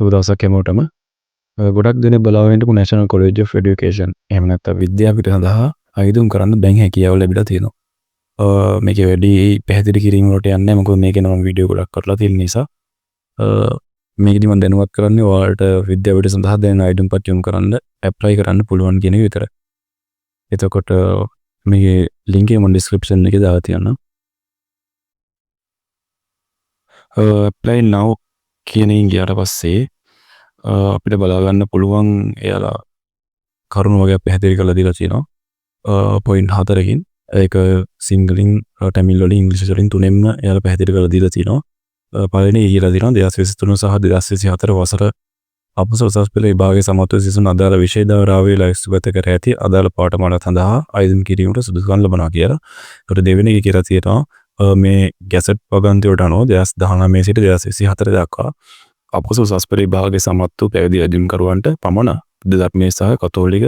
සුබ දවසක් හැමෝටම. ගොඩක් දෙනෙක් බලාගෙන ඉන්නකෝ National College of Education එහෙම නැත්නම් විද්‍යාපීඨ සඳහා අයදුම් කරන්න දැන් හැකියාව ලැබිලා තියෙනවා. මේකේ වැඩි පැහැදිලි කිරීම වලට යන්නේ නැහැ. මොකද මේකේ නම් වීඩියෝ ගොඩක් කරලා තියෙන නිසා. මේකදී මම දැනුවත් කරන්නේ ඔයාලට විද්‍යාපීඨ සඳහා දැන් අයදුම්පත් යොමු කරන්න ඇප්ලයි කරන්න පුළුවන් කියන එක විතරයි. එතකොට මේ link එක මම description එකේ දාලා තියන්නම්. apply now කියන එක ගියාට පස්සේ අපිට බලා ගන්න පුළුවන් එයාලා කරුණු වගේ පැහැදිලි කරලා දීලා තියෙනවා. පොයින්ට් 4කින් ඒක සිංහලෙන් තමිල් වලින් ඉංග්‍රීසි වලින් තුනෙන්ම එයාලා පැහැදිලි කරලා දීලා තියෙනවා. පළවෙනි ඊළඟ දින 2023 සහ 2024 වසර අපසර උසස් පෙළ විභාගයේ සමත්ව සිසුන් අදාළ විෂය ධාරාවේ ලැයිස්තුගත කර ඇති අදාළ පාඨමාලා සඳහා අයදුම් කිරීමට සුදුසුකම් ලබනවා කියලා. ඒකට දෙවෙනි එක කියලා තියෙනවා මේ ගැසට් වගන්ති වලට අනුව 2019 සිට 2024 දක්වා අපසර උසස් පෙළ විභාගයේ සමත්ව පැවිදි අයදුම් කරුවන්ට පමණ බුද්ධ ධර්මයේ සහ කතෝලික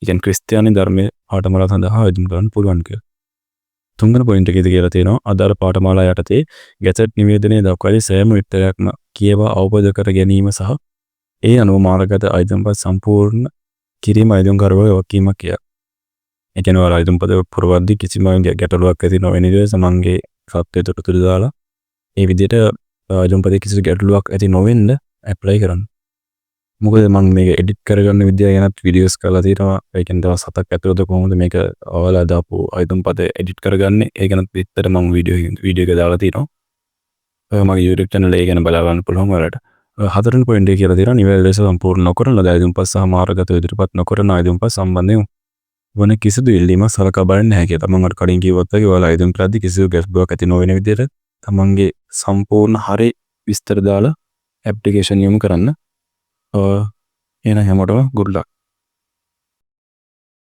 ඉතින් ක්‍රිස්තියානි ධර්මයේ පාඨමාලා සඳහා අයදුම් කරන්න පුළුවන් කියලා. තුන්වෙනි පොයින්ට් එකේදී කියලා තියෙනවා අදාළ පාඨමාලා යටතේ ගැසට් නිවේදනයේ දක්වන සෑම විස්තරයක්ම කියවා අවබෝධ කර ගැනීම සහ ඒ අනුව මාර්ගගත අයදුම්පත් සම්පූර්ණ කිරීම අයදුම්කරුවෝ වගකීමක් කියලා. ඒ කියන්නේ ඔයාලා අයදුම්පත පුරවද්දී කිසිම ගැටලුවක් ඇති නොවෙන විදිහට සමන්ගේ සත්‍යය තොරතුරු දාලා ඒ විදිහට අයදුම්පතේ කිසිදු ගැටලුවක් ඇති නොවෙන්න ඇප්ලයි කරන්න. මොකද මම මේක එඩිට් කරගන්න විදිය ගැනත් වීඩියෝස් කරලා තියෙනවා. ඒ කියන්නේ දවස් 7ක් ඇතුළත කොහොමද මේක ඔයාලා දාපු අයදුම්පත එඩිට් කරගන්නේ ඒ ගැනත් විතර මම වීඩියෝ එක දාලා තියෙනවා. මගේ YouTube channel එක ගැන බලා ගන්න පුළුවන් ඔයාලට. හතරවෙනි පොයින්ට් එක කියලා තියෙනවා නිවැරදි ලෙස සම්පූර්ණ නොකරන ලද අයදුම්පත් සහ මාර්ගගත ඉදිරිපත් නොකරන අයදුම්පත් සම්බන්ධයෙන් වන කිසිදු ඉල්ලීමක් සලකා බලන්නේ නැහැ කියලා. තමන් අර කලින් කිව්වත් වගේ ඔයාලා අයදුම්පතදී කිසිදු ගැටලුවක් ඇති නොවන විදිහට තමන්ගේ සම්පූර්ණ හරි විස්තර දාලා ඇප්ලිකේෂන් යොමු කරන්න. එහෙනම් හැමෝටම good luck.